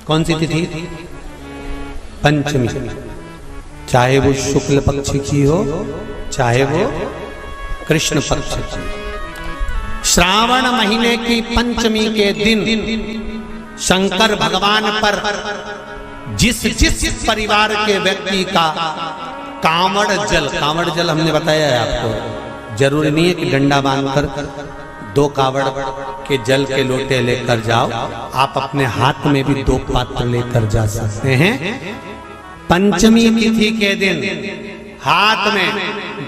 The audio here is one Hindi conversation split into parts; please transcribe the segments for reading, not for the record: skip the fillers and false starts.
कौन सी तिथि? पंचमी। चाहे वो शुक्ल पक्ष की हो, चाहे वो कृष्ण पक्ष की। श्रावण महीने की पंचमी के दिन शंकर भगवान पर जिस जिस परिवार के व्यक्ति का कांवड़ जल हमने बताया है आपको, जरूरी नहीं है कि डंडा बांधकर 2 कावड़ के जल के लोटे लेकर जाओ, आप अपने हाथ में भी 2 पात्र लेकर जा सकते हैं। पंचमी तिथि के दिन हाथ में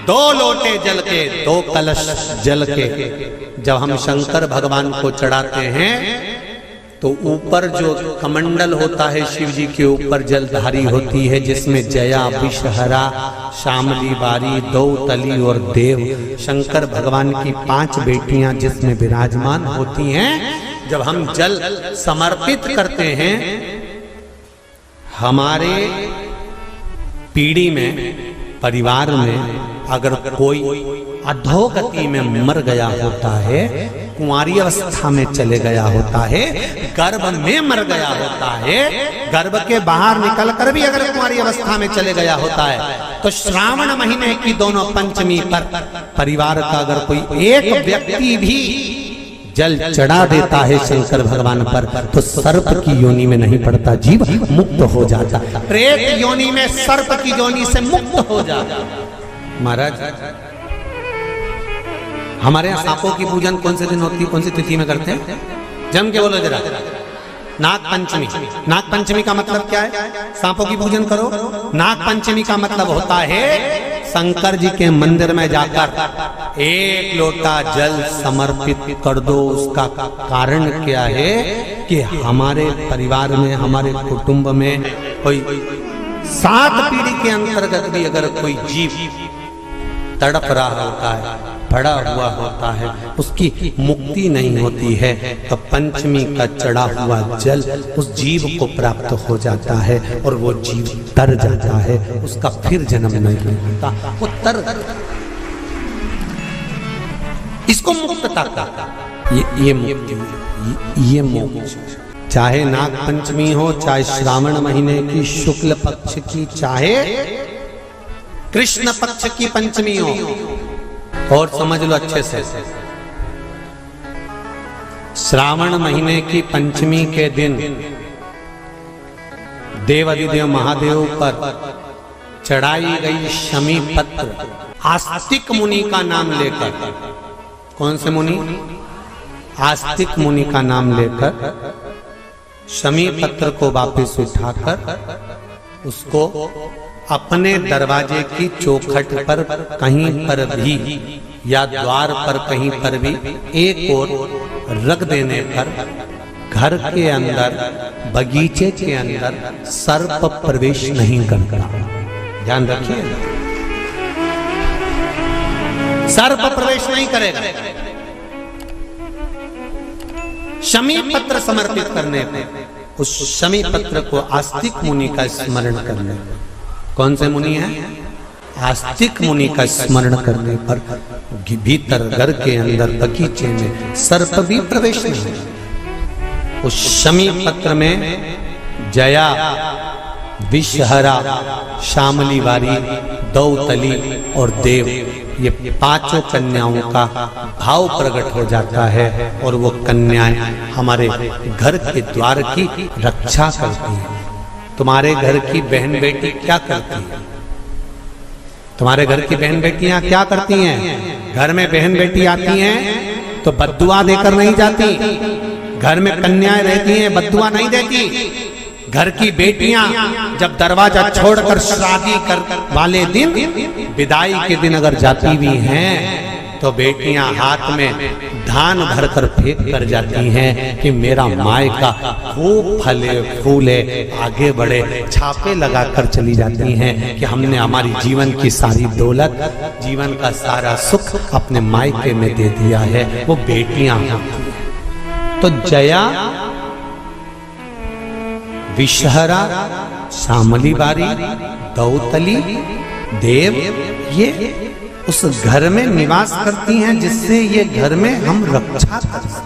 2 लोटे जल के, 2 कलश जल के जब हम शंकर भगवान को चढ़ाते हैं तो ऊपर जो कमंडल होता है शिव जी के ऊपर जलधारी होती है, जिसमें जया, विषहरा, शामली बारी, दौतली और देव, शंकर भगवान की 5 बेटियां जिसमें विराजमान होती हैं। जब हम जल समर्पित करते हैं, हमारे पीढ़ी में, परिवार में अगर कोई अधोगति में मर गया होता है, कुंवारी अवस्था में चले गया होता है, गर्भ में मर गया होता है, गर्भ के बाहर निकलकर भी अगर कुंवारी अवस्था में चले गया होता है, तो श्रावण महीने की दोनों पंचमी पर परिवार का अगर कोई एक व्यक्ति भी जल चढ़ा देता है शंकर भगवान पर, तो सर्प की योनि में नहीं पड़ता, जीव मुक्त हो जाता, प्रेत योनि में सर्प की योनि से मुक्त हो जाता। महाराज, हमारे यहाँ सांपों की पूजन कौन से दिन होती है, कौन सी तिथि में करते हैं? जम के बोलो जरा। नाग पंचमी। नाग पंचमी का मतलब क्या है? सांपों की पूजन करो। नाग पंचमी का मतलब होता है शंकर जी के मंदिर में जाकर 1 लोटा जल समर्पित कर दो। उसका कारण क्या है कि हमारे परिवार में, हमारे कुटुंब में कोई 7 पीढ़ी के अंतर्गत भी अगर कोई जीव तड़प रहा होता है, पड़ा हुआ होता है, उसकी मुक्ति नहीं होती है, तो पंचमी का चढ़ा हुआ जल उस जीव को प्राप्त हो जाता है और वो जीव तर जाता है, उसका फिर जन्म नहीं होता, वो तर। इसको मुक्तता का ये मुक्ति, ये मोक्ष। चाहे नाग पंचमी हो, चाहे श्रावण महीने की शुक्ल पक्ष की, चाहे कृष्ण पक्ष की पंचमी हो, और समझ लो अच्छे से, श्रावण महीने की पंचमी के दिन देवाधिदेव महादेव पर चढ़ाई गई शमी पत्र आस्तिक मुनि का नाम लेकर, कौन से मुनि? आस्तिक मुनि का नाम लेकर शमी पत्र को वापस उठाकर उसको अपने दरवाजे की चौखट पर कहीं पर भी या द्वार पर कहीं पर भी एक ओर रख देने पर घर के अंदर, बगीचे के अंदर सर्प प्रवेश नहीं करता। ध्यान रखिए, सर्प प्रवेश नहीं करेगा। शमी पत्र समर्पित करने पर, उस शमी पत्र को आस्तिक मुनि का स्मरण करने पर, कौन से मुनि है? आस्तिक मुनि का स्मरण करने पर भीतर घर के अंदर बगीचे में सर्प भी प्रवेश नहीं। उस शमी पत्र में जया, विषहरा, शामली बारी, दौतली और देव, ये 5 कन्याओं का भाव प्रकट हो जाता है और वो कन्याएं हमारे घर के द्वार की रक्षा करती हैं। तुम्हारे घर की बहन बेटी क्या करती है? तुम्हारे घर की बहन बेटियां क्या करती हैं? घर में बहन बेटी आती हैं तो बद्दुआ देकर नहीं जाती। घर में कन्याएं रहती हैं, बद्दुआ नहीं देती। घर की बेटियां जब दरवाजा छोड़कर शादी कर वाले दिन, विदाई के दिन अगर जाती भी हैं, तो बेटियां हाथ में धान भरकर फेंक कर जाती हैं कि मेरा मायका खूब फले फूले, आगे बढ़े। छापे लगाकर चली जाती हैं कि हमने हमारी जीवन की सारी दौलत, जीवन का सारा सुख अपने मायके में दे दिया है। वो बेटियां तो जया, विषहरा, शामली बारी, दौतली, देव, ये उस घर में निवास करती हैं जिससे ये घर में हम रक्षा कर सकते हैं।